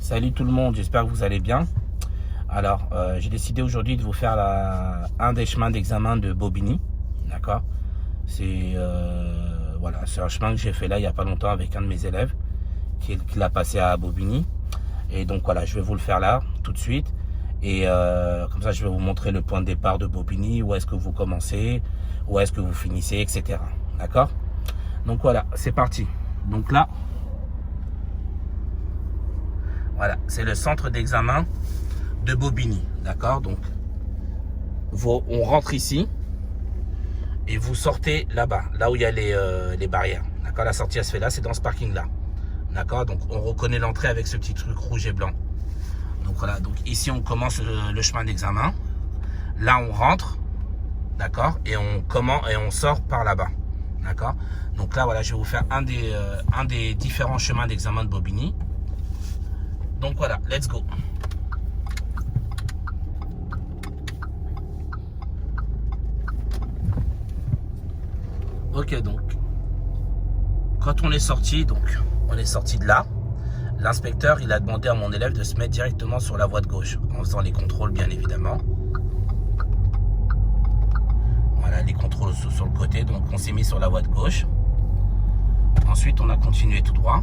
Salut tout le monde, j'espère que vous allez bien. Alors, j'ai décidé aujourd'hui de vous faire un des chemins d'examen de Bobigny. D'accord. Voilà, c'est un chemin que j'ai fait là il n'y a pas longtemps avec un de mes élèves qui l'a passé à Bobigny. Et donc voilà, je vais vous le faire là tout de suite. Et comme ça, je vais vous montrer le point de départ de Bobigny, où est-ce que vous commencez, où est-ce que vous finissez, etc. D'accord. Donc voilà, c'est parti. Donc là, voilà, c'est le centre d'examen de Bobigny, d'accord. Donc, on rentre ici et vous sortez là-bas, là où il y a les barrières, d'accord. La sortie, elle se fait là, c'est dans ce parking-là, d'accord. Donc, on reconnaît l'entrée avec ce petit truc rouge et blanc. Donc, voilà, donc ici, on commence le chemin d'examen. Là, on rentre, d'accord, et on sort par là-bas, d'accord. Donc là, voilà, je vais vous faire un des différents chemins d'examen de Bobigny. Donc voilà, let's go. Ok, donc quand on est sorti de là, l'inspecteur il a demandé à mon élève de se mettre directement sur la voie de gauche en faisant les contrôles, bien évidemment. Voilà, les contrôles sur le côté, donc on s'est mis sur la voie de gauche. Ensuite, on a continué tout droit.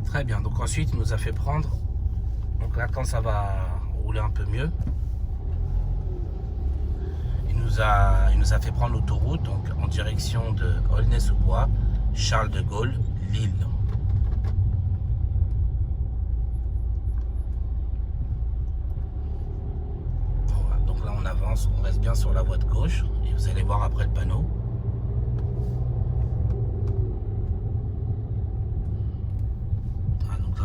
Très bien, donc ensuite il nous a fait prendre, donc là quand ça va rouler un peu mieux, il nous a fait prendre l'autoroute donc en direction de Aulnay-sous-Bois, Charles de Gaulle, Lille. Voilà, donc là on avance, on reste bien sur la voie de gauche et vous allez voir après le panneau.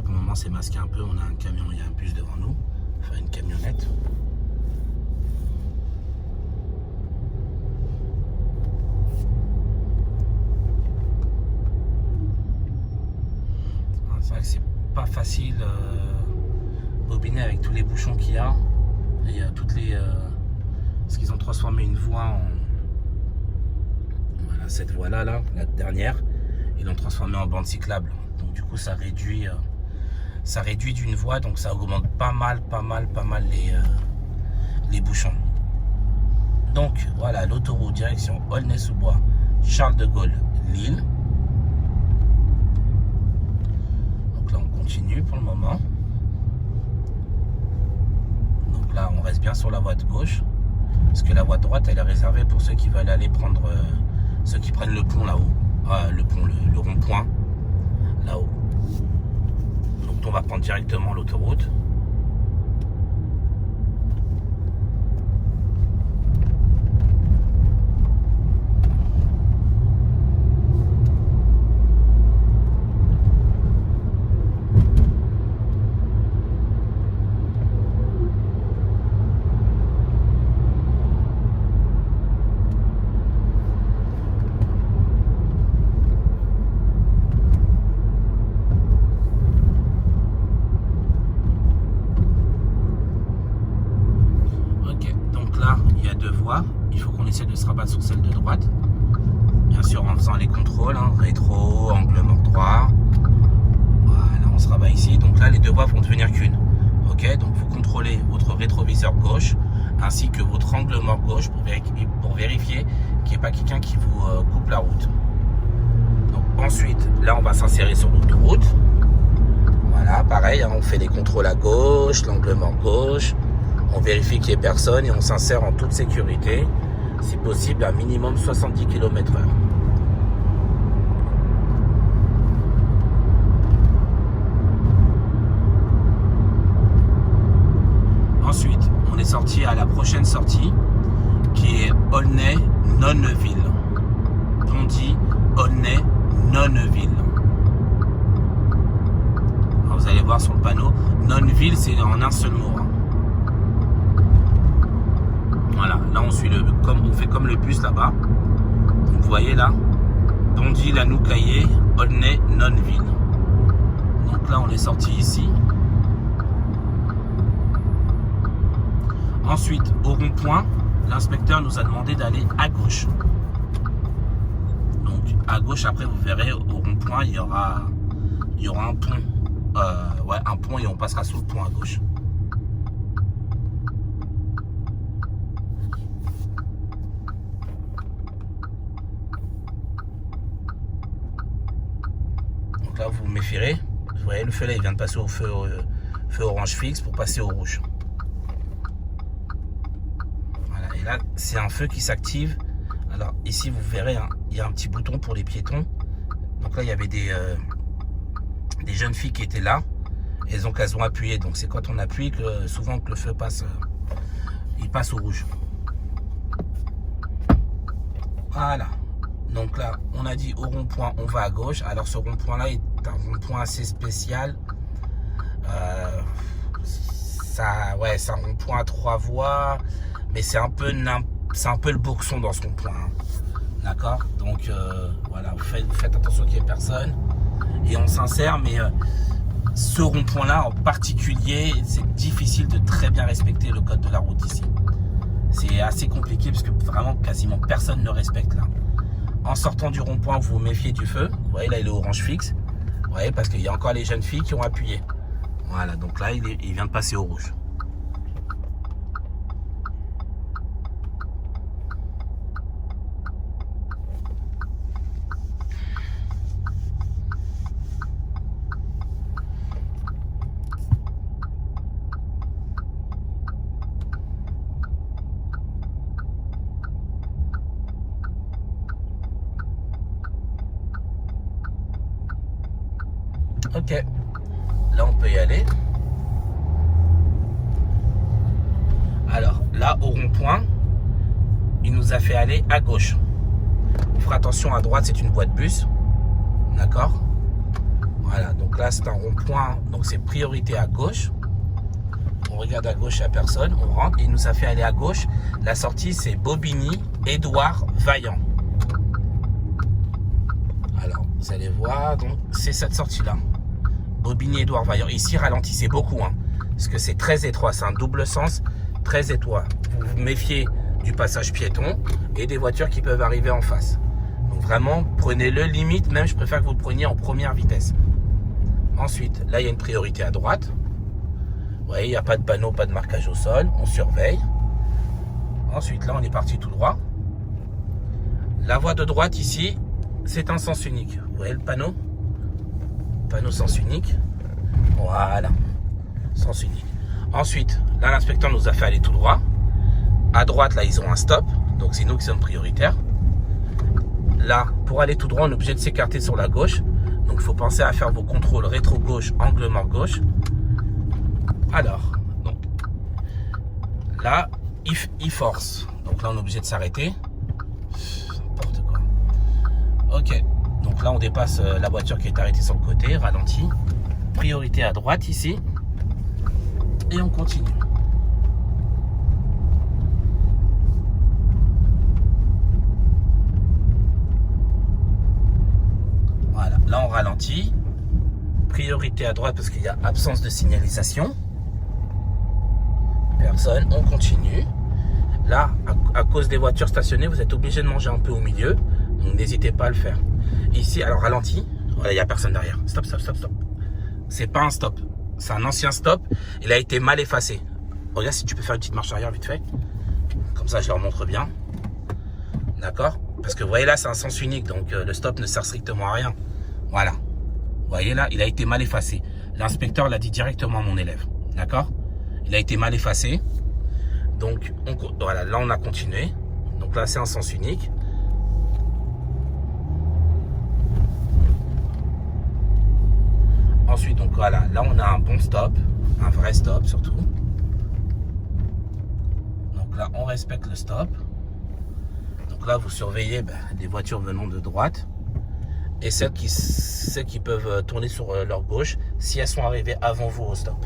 Pour le moment c'est masqué un peu, on a un camion, il y a un bus devant nous, enfin une camionnette. C'est vrai que c'est pas facile Bobigny avec tous les bouchons qu'il y a et parce qu'ils ont transformé une voie en voilà, cette voie là, la dernière, ils l'ont transformée en bande cyclable, donc du coup ça réduit d'une voie, donc ça augmente pas mal les bouchons. Donc voilà, l'autoroute direction Aulnay-sous-Bois, Charles de Gaulle, Lille. Donc là on continue pour le moment. Donc là on reste bien sur la voie de gauche, parce que la voie de droite elle est réservée pour ceux qui veulent aller prendre, ceux qui prennent le pont là-haut, le rond-point là-haut. On va prendre directement l'autoroute. Il faut qu'on essaie de se rabattre sur celle de droite, bien sûr en faisant les contrôles, hein, rétro, angle mort droit. Voilà, on se rabat ici, donc là les deux voies vont devenir qu'une. Ok, donc vous contrôlez votre rétroviseur gauche ainsi que votre angle mort gauche pour vérifier qu'il n'y ait pas quelqu'un qui vous coupe la route. Donc ensuite, là on va s'insérer sur l'autoroute. Voilà, pareil, hein, on fait les contrôles à gauche, l'angle mort gauche. On vérifie qu'il n'y ait personne et on s'insère en toute sécurité, si possible à minimum 70 km/h. sortie à la prochaine sortie, qui est Aulnay-Nonneville. Bondy, Aulnay, Nonneville. Alors vous allez voir sur le panneau, Nonneville, c'est en un seul mot. Hein. Voilà, là on suit on fait comme le bus là-bas. Donc vous voyez là, Bondy, Lanoucaillé, Aulnay, Nonneville. Donc là on est sorti ici. Ensuite, au rond-point, l'inspecteur nous a demandé d'aller à gauche. Donc à gauche, après vous verrez au rond-point, il y aura un pont. Ouais, un pont et on passera sous le pont à gauche. Donc là, vous vous méfierez. Vous voyez, le feu là, il vient de passer au feu orange fixe pour passer au rouge. Voilà, et là, c'est un feu qui s'active. Alors ici, vous verrez, hein, il y a un petit bouton pour les piétons. Donc là, il y avait des jeunes filles qui étaient là. Et donc elles ont appuyé. Donc c'est quand on appuie que souvent que le feu passe, il passe au rouge. Voilà. Donc là, on a dit au rond-point, on va à gauche. Alors ce rond-point là est un rond-point assez spécial. C'est un rond-point à 3 voies, mais c'est un peu le boxon dans ce rond-point. Hein. D'accord. Donc voilà, vous faites attention qu'il n'y ait personne. Et on s'insère, mais ce rond-point-là en particulier, c'est difficile de très bien respecter le code de la route ici. C'est assez compliqué parce que vraiment quasiment personne ne respecte là. En sortant du rond-point, vous vous méfiez du feu. Vous voyez là, il est orange fixe. Vous voyez, parce qu'il y a encore les jeunes filles qui ont appuyé. Voilà, donc là, il vient de passer au rouge. Ok, là on peut y aller. Alors là au rond-point, il nous a fait aller à gauche. On fera attention, à droite c'est une voie de bus. D'accord. Voilà, donc là c'est un rond-point, donc c'est priorité à gauche. On regarde à gauche, il n'y a personne, on rentre. Il nous a fait aller à gauche. La sortie c'est Bobigny, Édouard Vaillant. Alors vous allez voir, donc c'est cette sortie là. Bobigny, Édouard Vaillant. Ici, ralentissez beaucoup, hein, parce que c'est très étroit. C'est un double sens très étroit. Vous vous méfiez du passage piéton et des voitures qui peuvent arriver en face. Donc vraiment, prenez-le limite. Même, je préfère que vous le preniez en première vitesse. Ensuite, là, il y a une priorité à droite. Vous voyez, il n'y a pas de panneau, pas de marquage au sol. On surveille. Ensuite, là, on est parti tout droit. La voie de droite, ici, c'est un sens unique. Vous voyez le panneau ? Panneau sens unique. Voilà. Sens unique. Ensuite, là, l'inspecteur nous a fait aller tout droit. À droite, là, ils ont un stop. Donc, c'est nous qui sommes prioritaires. Là, pour aller tout droit, on est obligé de s'écarter sur la gauche. Donc, il faut penser à faire vos contrôles rétro-gauche, angle mort gauche. Alors, donc, là, il force. Donc là, on est obligé de s'arrêter. N'importe quoi. Ok. Donc là, on dépasse la voiture qui est arrêtée sur le côté, ralenti. Priorité à droite ici. Et on continue. Voilà, là on ralentit. Priorité à droite parce qu'il y a absence de signalisation. Personne, on continue. Là, à cause des voitures stationnées, vous êtes obligé de manger un peu au milieu. Donc n'hésitez pas à le faire. Ici, alors ralenti. Voilà, il n'y a personne derrière. Stop, stop, stop, stop. C'est pas un stop. C'est un ancien stop. Il a été mal effacé. Regarde si tu peux faire une petite marche arrière vite fait. Comme ça, je leur montre bien. D'accord? Parce que vous voyez là, c'est un sens unique. Donc le stop ne sert strictement à rien. Voilà. Vous voyez là, il a été mal effacé. L'inspecteur l'a dit directement à mon élève. D'accord? Il a été mal effacé. Donc, voilà, là, on a continué. Donc là, c'est un sens unique. Ensuite, donc voilà, là, on a un bon stop. Un vrai stop, surtout. Donc là, on respecte le stop. Donc là, vous surveillez les voitures venant de droite et celles qui peuvent tourner sur leur gauche si elles sont arrivées avant vous au stop.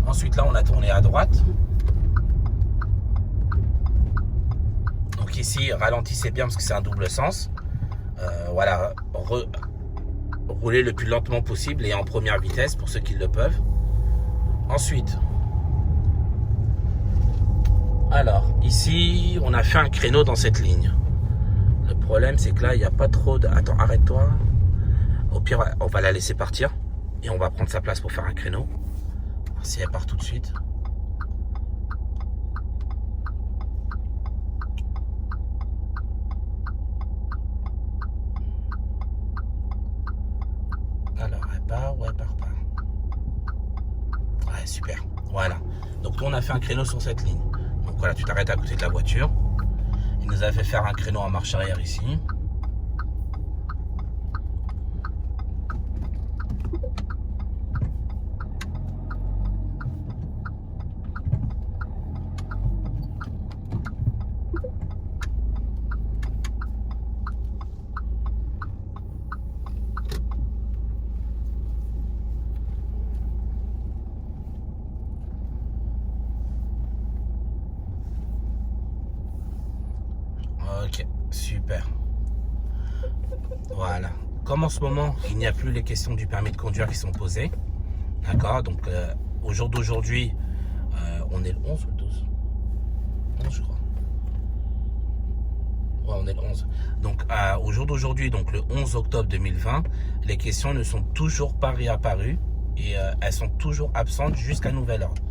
Ensuite, là, on a tourné à droite. Donc ici, ralentissez bien parce que c'est un double sens. Voilà, roulez le plus lentement possible et en première vitesse pour ceux qui le peuvent. Ensuite, alors, ici, on a fait un créneau dans cette ligne. Le problème, c'est que là, il n'y a pas trop de... Attends, arrête-toi. Au pire, on va la laisser partir et on va prendre sa place pour faire un créneau. Si elle part tout de suite. Alors, elle part ou elle part pas? Ouais, super. Voilà. Donc, nous, on a fait un créneau sur cette ligne. Donc, voilà, tu t'arrêtes à côté de la voiture. Il nous a fait faire un créneau en marche arrière ici. Ok, super. Voilà. Comme en ce moment, il n'y a plus les questions du permis de conduire qui sont posées. D'accord. Donc, au jour d'aujourd'hui, on est le 11 ou le 12 11, je crois. Ouais, on est le 11. Donc, au jour d'aujourd'hui, donc le 11 octobre 2020, les questions ne sont toujours pas réapparues et elles sont toujours absentes jusqu'à nouvel ordre.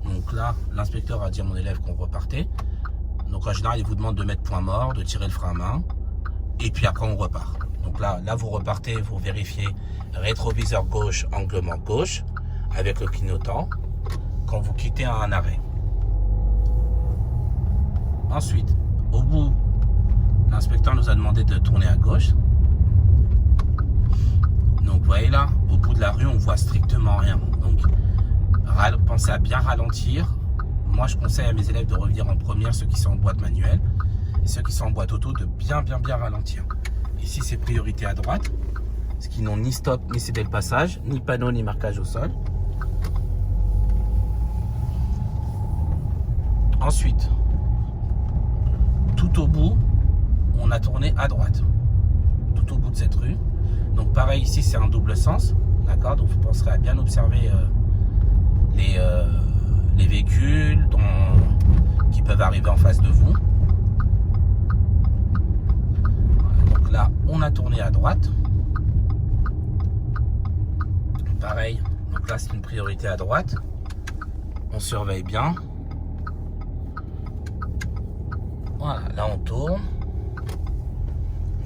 Donc là, l'inspecteur a dit à mon élève qu'on repartait. Donc en général, il vous demande de mettre point mort, de tirer le frein à main, et puis après on repart. Donc là vous repartez, vous vérifiez rétroviseur gauche, angle mort gauche, avec le clignotant, quand vous quittez un arrêt. Ensuite, au bout, l'inspecteur nous a demandé de tourner à gauche. Donc vous voyez là, au bout de la rue, on voit strictement rien. Donc pensez à bien ralentir. Moi, je conseille à mes élèves de revenir en première, ceux qui sont en boîte manuelle, et ceux qui sont en boîte auto, de bien ralentir. Ici, c'est priorité à droite, parce qu'ils n'ont ni stop, ni cédé le passage, ni panneau, ni marquage au sol. Ensuite, tout au bout, on a tourné à droite, tout au bout de cette rue. Donc pareil, ici, c'est un double sens, d'accord. Donc vous penserez à bien observer les véhicules qui peuvent arriver en face de vous. Donc là, on a tourné à droite. Pareil, donc là, c'est une priorité à droite. On surveille bien. Voilà, là, on tourne.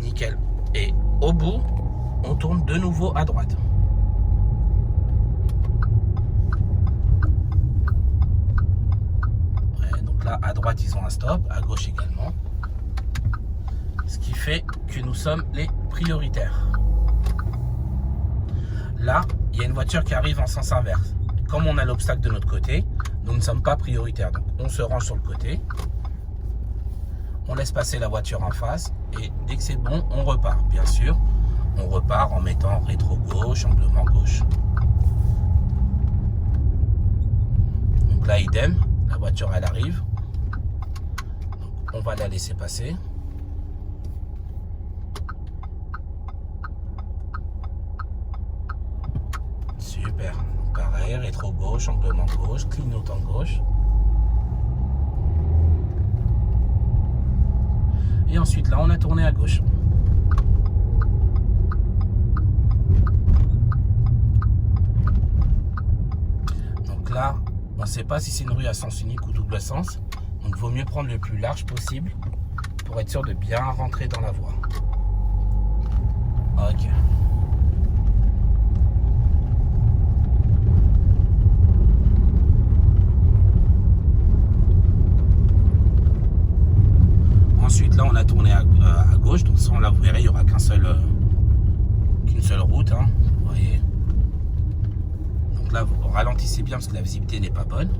Nickel. Et au bout, on tourne de nouveau à droite. À droite, ils ont un stop, à gauche également. Ce qui fait que nous sommes les prioritaires. Là, il y a une voiture qui arrive en sens inverse. Comme on a l'obstacle de notre côté, nous ne sommes pas prioritaires. Donc, on se range sur le côté. On laisse passer la voiture en face. Et dès que c'est bon, on repart. Bien sûr, on repart en mettant rétro gauche, angle mort gauche. Donc là, idem. La voiture, elle arrive. On va la laisser passer. Super. Pareil, rétro gauche, angle mort gauche, clignotant gauche. Et ensuite, là, on a tourné à gauche. Donc là, on ne sait pas si c'est une rue à sens unique ou double sens. Donc il vaut mieux prendre le plus large possible pour être sûr de bien rentrer dans la voie. Ok. Ensuite là on a tourné à gauche, donc là vous verrez il n'y aura qu'une seule route. Hein. voyez. Donc là, vous ralentissez bien parce que la visibilité n'est pas bonne.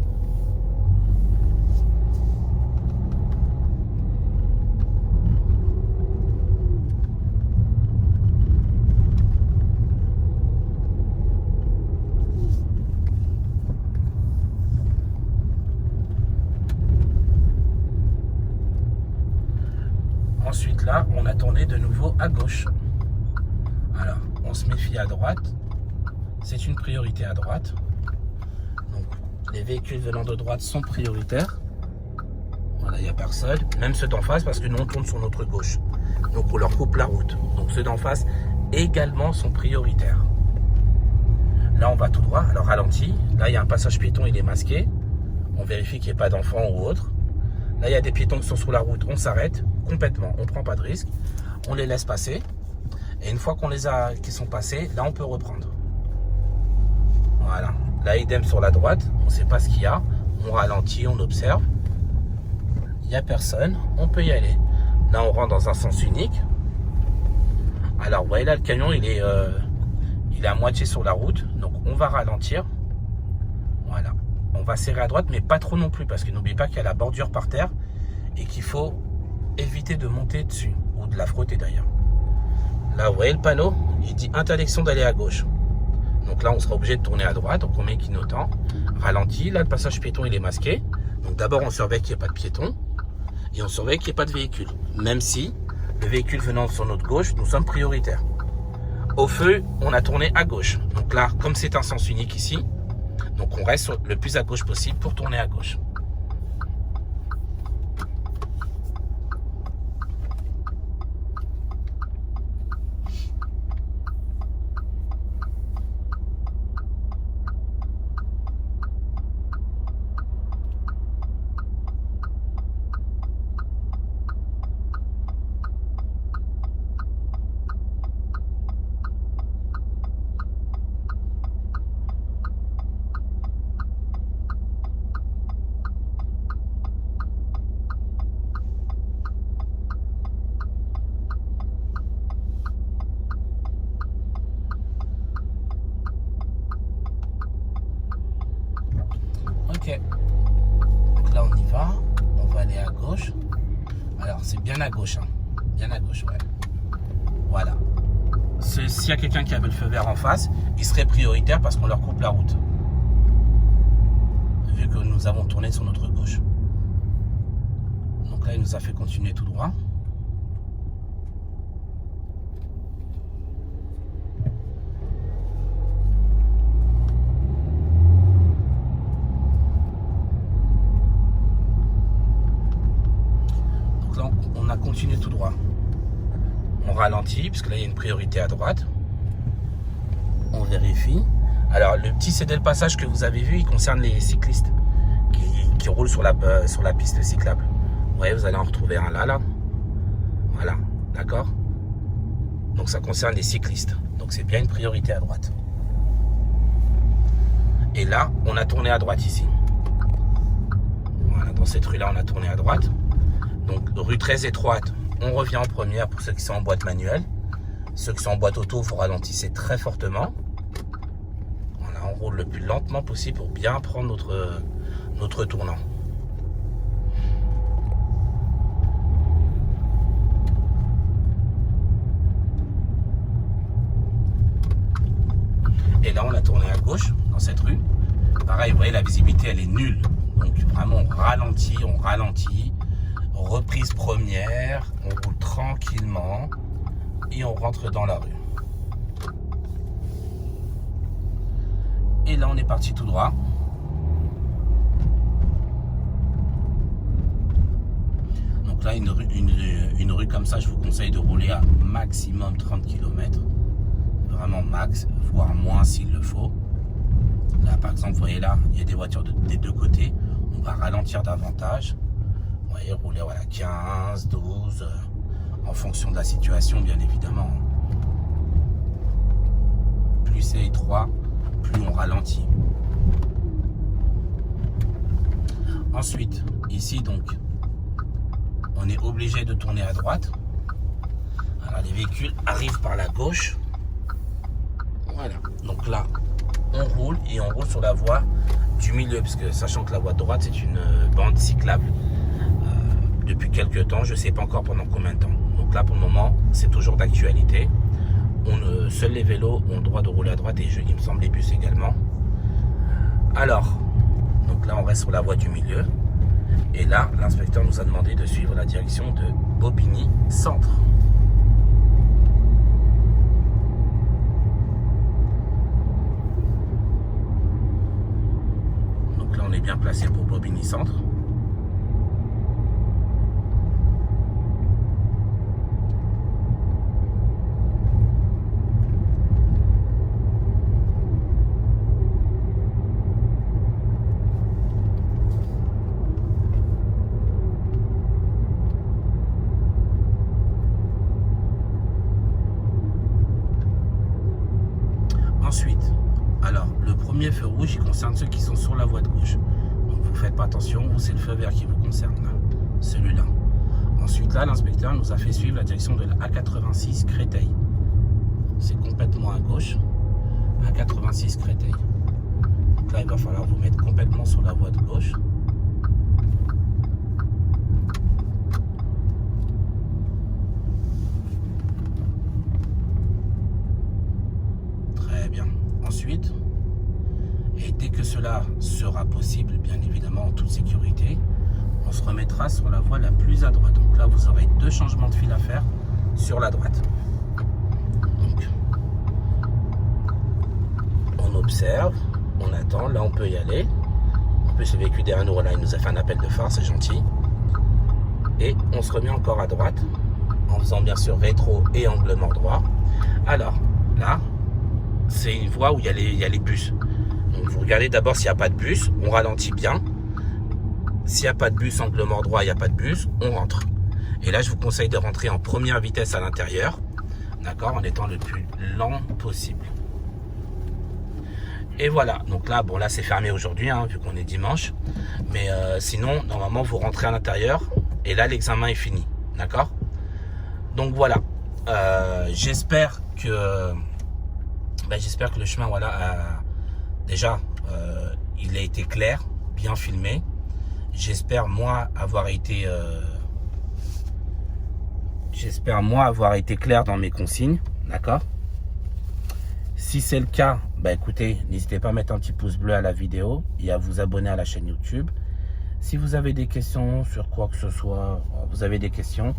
Ensuite là, on a tourné de nouveau à gauche. Alors, on se méfie à droite. C'est une priorité à droite. Donc, les véhicules venant de droite sont prioritaires. Voilà, il n'y a personne. Même ceux d'en face, parce que nous, on tourne sur notre gauche. Donc, on leur coupe la route. Donc, ceux d'en face également sont prioritaires. Là, on va tout droit. Alors, ralenti. Là, il y a un passage piéton, il est masqué. On vérifie qu'il n'y ait pas d'enfants ou autre. Là, il y a des piétons qui sont sur la route. On s'arrête complètement. On ne prend pas de risque. On les laisse passer. Et une fois qu'on les a, qui sont passés, là, on peut reprendre. Voilà. Là, idem sur la droite. On ne sait pas ce qu'il y a. On ralentit, on observe. Il n'y a personne. On peut y aller. Là, on rentre dans un sens unique. Alors, vous voyez là, le camion, il est à moitié sur la route. Donc, on va ralentir. Voilà. On va serrer à droite, mais pas trop non plus, parce que n'oubliez pas qu'il y a la bordure par terre et qu'il faut éviter de monter dessus, ou de la frotter d'ailleurs. Là, vous voyez le panneau, il dit interdiction d'aller à gauche. Donc là, on sera obligé de tourner à droite, donc on met clignotant, ralenti. Là, le passage piéton, il est masqué. Donc d'abord, on surveille qu'il n'y ait pas de piéton et on surveille qu'il n'y ait pas de véhicule. Même si le véhicule venant sur notre gauche, nous sommes prioritaires. Au feu, on a tourné à gauche. Donc là, comme c'est un sens unique ici, donc on reste le plus à gauche possible pour tourner à gauche. Ok, donc là on y va, on va aller à gauche. Alors c'est bien à gauche, hein. Bien à gauche, ouais. Voilà. S'il y a quelqu'un qui avait le feu vert en face, il serait prioritaire parce qu'on leur coupe la route. Vu que nous avons tourné sur notre gauche. Donc là il nous a fait continuer tout droit. On a continué tout droit. On ralentit, puisque là il y a une priorité à droite. On vérifie. Alors le petit cédé le passage que vous avez vu, il concerne les cyclistes qui roulent sur la piste cyclable. Vous voyez, vous allez en retrouver un là. Voilà, d'accord. Donc ça concerne les cyclistes. Donc c'est bien une priorité à droite. Et là, on a tourné à droite ici. Voilà, dans cette rue-là, on a tourné à droite. Donc rue très étroite, on revient en première pour ceux qui sont en boîte manuelle. Ceux qui sont en boîte auto, vous ralentissez très fortement. Voilà, on roule le plus lentement possible pour bien prendre notre tournant. Et là, on a tourné à gauche dans cette rue. Pareil, vous voyez, la visibilité, elle est nulle. Donc vraiment, on ralentit. Reprise première, on roule tranquillement et on rentre dans la rue. Et là, on est parti tout droit. Donc là, une rue comme ça, je vous conseille de rouler à maximum 30 km. Vraiment max, voire moins s'il le faut. Là, par exemple, vous voyez là, il y a des voitures des deux côtés. On va ralentir davantage. Vous voyez, rouler voilà, 15, 12, en fonction de la situation, bien évidemment. Plus c'est étroit, plus on ralentit. Ensuite, ici donc, on est obligé de tourner à droite. Alors les véhicules arrivent par la gauche. Voilà, donc là, on roule et on roule sur la voie du milieu, parce que sachant que la voie de droite, c'est une bande cyclable. Depuis quelques temps, je ne sais pas encore pendant combien de temps. Donc là, pour le moment, c'est toujours d'actualité. Seuls les vélos ont le droit de rouler à droite et il me semble les bus également. Alors, donc là, on reste sur la voie du milieu. Et là, l'inspecteur nous a demandé de suivre la direction de Bobigny Centre. Donc là, on est bien placé pour Bobigny Centre. Ensuite, alors le premier feu rouge, il concerne ceux qui sont sur la voie de gauche. Donc vous faites pas attention, vous c'est le feu vert qui vous concerne là, celui-là. Ensuite là, l'inspecteur nous a fait suivre la direction de la A86 Créteil. C'est complètement à gauche, A86 Créteil. Donc là, il va falloir vous mettre complètement sur la voie de gauche. Ensuite, et dès que cela sera possible, bien évidemment en toute sécurité, on se remettra sur la voie la plus à droite. Donc là, vous aurez 2 changements de fil à faire sur la droite. Donc, on observe, on attend, là on peut y aller. En plus, le véhicule derrière nous, là, il nous a fait un appel de phare, c'est gentil. Et on se remet encore à droite, en faisant bien sûr rétro et angle mort droit. Alors, là, c'est une voie où il y a les bus. Donc vous regardez d'abord s'il n'y a pas de bus, on ralentit bien. S'il n'y a pas de bus, angle mort droit, il n'y a pas de bus, on rentre. Et là, je vous conseille de rentrer en première vitesse à l'intérieur, d'accord, en étant le plus lent possible. Et voilà, donc là, bon là c'est fermé aujourd'hui, hein, vu qu'on est dimanche. Mais sinon, normalement, vous rentrez à l'intérieur et là, l'examen est fini, d'accord. Donc voilà, j'espère que le chemin, voilà, déjà, il a été clair, bien filmé. J'espère moi avoir été clair dans mes consignes, d'accord. Si c'est le cas, bah écoutez, n'hésitez pas à mettre un petit pouce bleu à la vidéo et à vous abonner à la chaîne YouTube. Si vous avez des questions sur quoi que ce soit, vous avez des questions,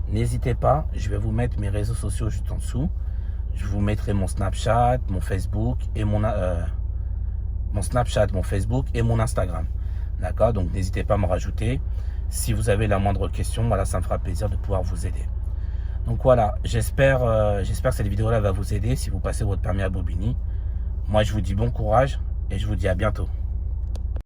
n'hésitez pas, je vais vous mettre mes réseaux sociaux juste en dessous. Je vous mettrai mon Snapchat, mon Facebook et mon Facebook et mon Instagram. D'accord? Donc n'hésitez pas à me rajouter. Si vous avez la moindre question, voilà, ça me fera plaisir de pouvoir vous aider. Donc voilà, j'espère que cette vidéo-là va vous aider si vous passez votre permis à Bobigny. Moi, je vous dis bon courage et je vous dis à bientôt.